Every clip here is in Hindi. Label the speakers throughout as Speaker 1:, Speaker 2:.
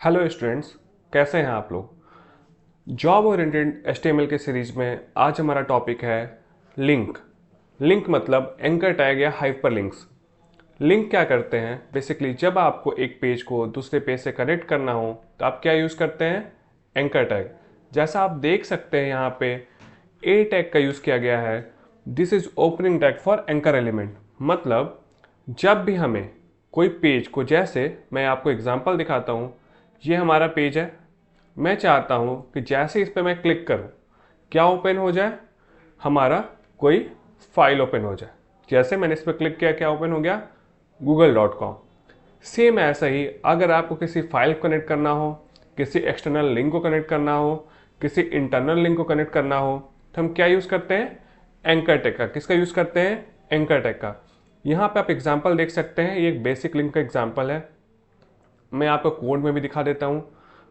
Speaker 1: हेलो स्टूडेंट्स, कैसे हैं आप लोग। जॉब ओरिएंटेड एचटीएमएल के सीरीज में आज हमारा टॉपिक है लिंक। लिंक मतलब एंकर टैग या हाइपरलिंक्स। लिंक क्या करते हैं, बेसिकली जब आपको एक पेज को दूसरे पेज से कनेक्ट करना हो तो आप क्या यूज़ करते हैं, एंकर टैग। जैसा आप देख सकते हैं यहाँ पे ए टैग का यूज़ किया गया है। This is opening tag for anchor element. मतलब जब भी हमें कोई पेज को, जैसे मैं आपको एग्जांपल दिखाता हूँ, ये हमारा पेज है। मैं चाहता हूँ कि जैसे इस पर मैं क्लिक करूँ क्या ओपन हो जाए, हमारा कोई फाइल ओपन हो जाए। जैसे मैंने इस पर क्लिक किया क्या ओपन हो गया, google.com। सेम ऐसा ही अगर आपको किसी फाइल को कनेक्ट करना हो, किसी एक्सटर्नल लिंक को कनेक्ट करना हो, किसी इंटरनल लिंक को कनेक्ट करना हो, तो हम क्या यूज़ करते हैं, एंकर टैग का। किसका यूज़ करते हैं, एंकर टैग का। यहाँ पे आप एग्जांपल देख सकते हैं, ये एक बेसिक लिंक का एग्जांपल है। मैं आपको कोड में भी दिखा देता हूँ,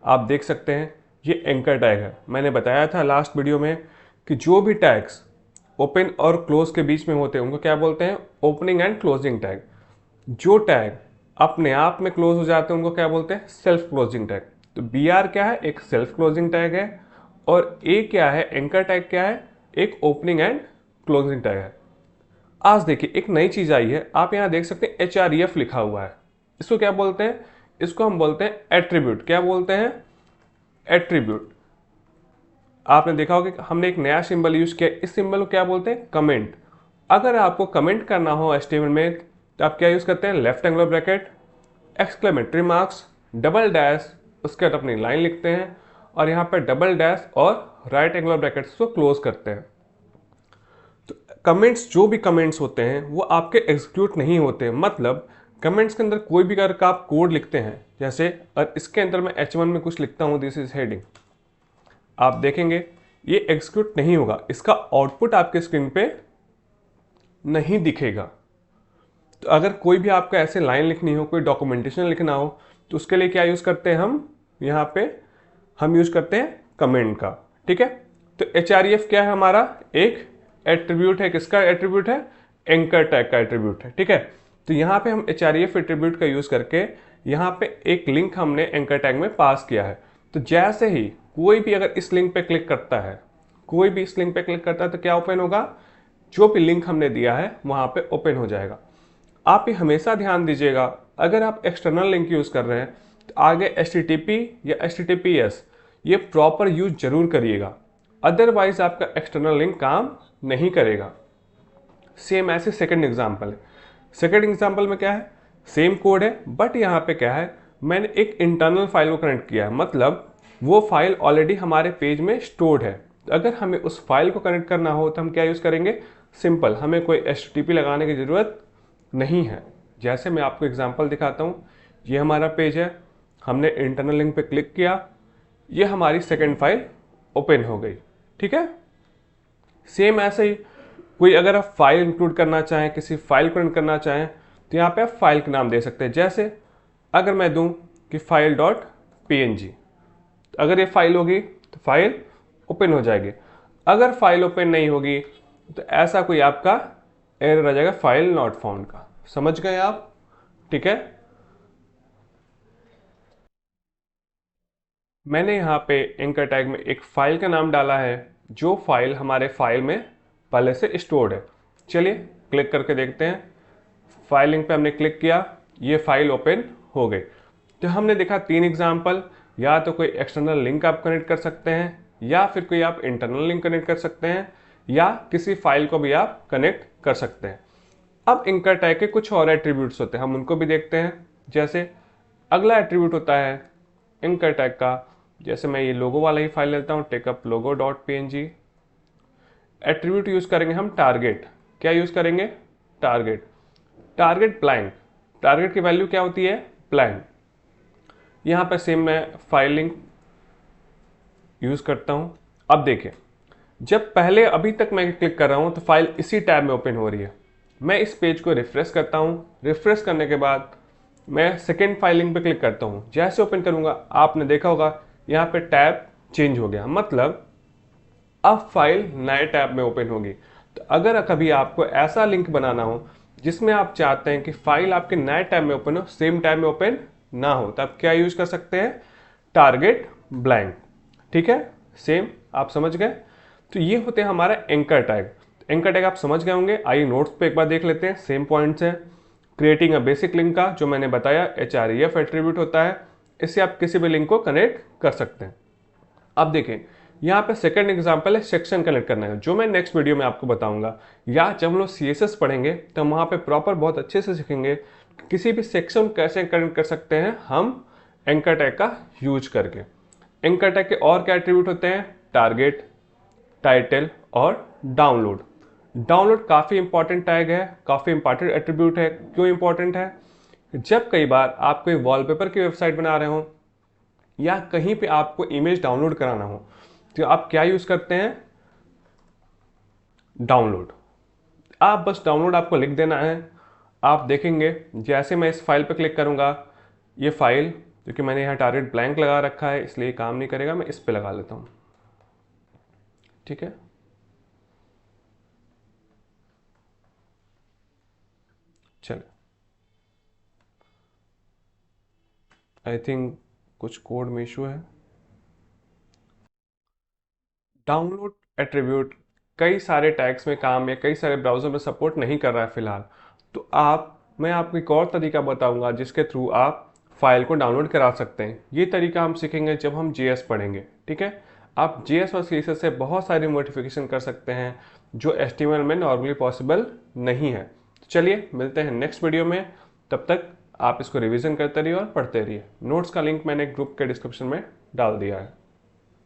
Speaker 1: आप देख सकते हैं ये एंकर टैग है। मैंने बताया था लास्ट वीडियो में कि जो भी टैग्स ओपन और क्लोज के बीच में होते हैं उनको क्या बोलते हैं, ओपनिंग एंड क्लोजिंग टैग। जो टैग अपने आप में क्लोज हो जाते हैं उनको क्या बोलते हैं, सेल्फ क्लोजिंग टैग। तो बी आर क्या है, एक सेल्फ क्लोजिंग टैग है, और ए क्या है, एंकर टैग क्या है, एक ओपनिंग एंड क्लोजिंग टैग है। आज देखिए एक नई चीज आई है, आप यहां देख सकते हैं HREF लिखा हुआ है। इसको क्या बोलते हैं, इसको हम बोलते हैं एट्रीब्यूट। क्या बोलते हैं, एट्रीब्यूट। आपने देखा होगा कि हमने एक नया सिंबल यूज किया, इस सिंबल को क्या बोलते हैं, कमेंट। अगर आपको कमेंट करना हो HTML में तो आप क्या यूज करते हैं, left angular bracket, exclamatory marks, double dash, उसके बाद अपनी लाइन लिखते हैं, और यहाँ पे डबल डैश और राइट एंगुलर ब्रैकेट्स को क्लोज करते हैं। तो कमेंट्स, जो भी कमेंट्स होते हैं वो आपके एग्जीक्यूट नहीं होते। मतलब कमेंट्स के अंदर कोई भी अगर आप कोड लिखते हैं, जैसे और इसके अंदर मैं H1 में कुछ लिखता हूँ, दिस इज हेडिंग, आप देखेंगे ये एग्जीक्यूट नहीं होगा, इसका आउटपुट आपके स्क्रीन पे नहीं दिखेगा। तो अगर कोई भी आपको ऐसे लाइन लिखनी हो, कोई डॉक्यूमेंटेशन लिखना हो, तो उसके लिए क्या यूज करते हैं हम, यहाँ पे हम यूज करते हैं कमेंट का। ठीक है, तो HREF क्या है, हमारा एक एट्रीब्यूट है। किसका एट्रीब्यूट है, एंकर टैग का एट्रीब्यूट है। ठीक है, तो यहाँ पे हम HREF एट्रीब्यूट का यूज करके यहाँ पे एक लिंक हमने एंकर टैग में पास किया है। तो जैसे ही कोई भी अगर इस लिंक पे क्लिक करता है, कोई भी इस लिंक पे क्लिक करता है, तो क्या ओपन होगा, जो भी लिंक हमने दिया है वहां पे ओपन हो जाएगा। आप ये हमेशा ध्यान दीजिएगा, अगर आप एक्सटर्नल लिंक यूज कर रहे हैं तो आगे HTTP या HTTPS ये प्रॉपर यूज जरूर करिएगा, अदरवाइज आपका एक्सटर्नल लिंक काम नहीं करेगा। सेम ऐसे सेकंड एग्जांपल है। सेकंड एग्जांपल में क्या है, सेम कोड है, बट यहाँ पे क्या है, मैंने एक इंटरनल फाइल को कनेक्ट किया है। मतलब वो फाइल ऑलरेडी हमारे पेज में स्टोर्ड है। तो अगर हमें उस फाइल को कनेक्ट करना हो तो हम क्या यूज करेंगे, सिंपल, हमें कोई HTTP लगाने की जरूरत नहीं है। जैसे मैं आपको एग्जांपल दिखाता हूँ, ये हमारा पेज है, हमने इंटरनल लिंक पे क्लिक किया, ये हमारी सेकंड फाइल ओपन हो गई। ठीक है, सेम ऐसे ही कोई अगर आप फाइल इंक्लूड करना चाहें, किसी फाइल को करना चाहें, तो यहाँ पे आप फाइल का नाम दे सकते हैं। जैसे अगर मैं दूं कि फाइल डॉट PNG, अगर ये फाइल होगी तो फाइल ओपन हो जाएगी। अगर फाइल ओपन नहीं होगी तो ऐसा कोई आपका एरर आ जाएगा, फाइल नॉट फाउंड का। समझ गए आप, ठीक है। मैंने यहाँ पे एंकर टैग में एक फाइल का नाम डाला है, जो फाइल हमारे फाइल में पहले से स्टोर्ड है। चलिए क्लिक करके देखते हैं। फाइल लिंक पे हमने क्लिक किया, ये फाइल ओपन हो गई। तो हमने देखा तीन एग्जाम्पल, या तो कोई एक्सटर्नल लिंक आप कनेक्ट कर सकते हैं, या फिर कोई आप इंटरनल लिंक कनेक्ट कर सकते हैं, या किसी फाइल को भी आप कनेक्ट कर सकते हैं। अब एंकर टैग के कुछ और एट्रीब्यूट्स होते हैं, हम उनको भी देखते हैं। जैसे अगला एट्रीब्यूट होता है एंकर टैग का, जैसे मैं ये लोगो वाला ही फाइल लेता हूँ, टेकअप लोगो डॉट PNG। एट्रीब्यूट यूज करेंगे हम टारगेट। क्या यूज करेंगे, टारगेट। टारगेट ब्लैंक, टारगेट की वैल्यू क्या होती है, ब्लैंक। यहाँ पे सेम मैं फाइल लिंक यूज करता हूँ। अब देखिए, जब पहले अभी तक मैं क्लिक कर रहा हूँ तो फाइल इसी टैब में ओपन हो रही है। मैं इस पेज को रिफ्रेश करता हूँ, रिफ्रेश करने के बाद मैं सेकेंड फाइल लिंक पे क्लिक करता हूँ। जैसे ओपन करूंगा आपने देखा होगा यहाँ पे टैब चेंज हो गया, मतलब अब फाइल नए टैब में ओपन होगी। तो अगर कभी आपको ऐसा लिंक बनाना हो जिसमें आप चाहते हैं कि फाइल आपके नए टैब में ओपन हो, सेम टैब में ओपन ना हो, तो आप क्या यूज कर सकते हैं, टारगेट ब्लैंक। ठीक है, सेम आप समझ गए। तो ये होते हैं हमारे एंकर टैग। एंकर टैग आप समझ गए होंगे। आइए नोट्स पे एक बार देख लेते हैं। सेम पॉइंट्स है। क्रिएटिंग अ बेसिक लिंक का जो मैंने बताया href एट्रीब्यूट होता है, इससे आप किसी भी लिंक को कनेक्ट कर सकते हैं। अब देखें यहाँ पे सेकंड एग्जांपल है सेक्शन कनेक्ट करने का, जो मैं नेक्स्ट वीडियो में आपको बताऊंगा। या जब हम लोग CSS पढ़ेंगे तो वहाँ पे प्रॉपर बहुत अच्छे से सीखेंगे किसी भी सेक्शन कैसे कनेक्ट कर सकते हैं हम एंकर टैग का यूज करके। एंकर टैग के और क्या एट्रीब्यूट होते हैं? टारगेट, टाइटल और डाउनलोड। डाउनलोड काफ़ी इंपॉर्टेंट टैग है, काफ़ी इंपॉर्टेंट एट्रीब्यूट है। क्यों इंपॉर्टेंट है? जब कई बार आप कोई वॉलपेपर की वेबसाइट बना रहे हो या कहीं पे आपको इमेज डाउनलोड कराना हो तो आप क्या यूज करते हैं? डाउनलोड। आप बस डाउनलोड आपको लिख देना है। आप देखेंगे जैसे मैं इस फाइल पर क्लिक करूंगा, ये फाइल, क्योंकि मैंने यहाँ टारगेट ब्लैंक लगा रखा है इसलिए काम नहीं करेगा, मैं इस पे लगा लेता हूँ। ठीक है, चलिए। आई थिंक कुछ कोड में इशू है। डाउनलोड एट्रीब्यूट कई सारे टैग्स में काम या कई सारे ब्राउजर में सपोर्ट नहीं कर रहा है फिलहाल। तो मैं आपको एक और तरीका बताऊंगा जिसके थ्रू आप फाइल को डाउनलोड करा सकते हैं। ये तरीका हम सीखेंगे जब हम JS पढ़ेंगे। ठीक है, आप JS और CSS से बहुत सारी मॉडिफिकेशन कर सकते हैं जो HTML में नॉर्मली पॉसिबल नहीं है। तो चलिए मिलते हैं नेक्स्ट वीडियो में। तब तक आप इसको रिवीजन करते रहिए और पढ़ते रहिए। नोट्स का लिंक मैंने ग्रुप के डिस्क्रिप्शन में डाल दिया है।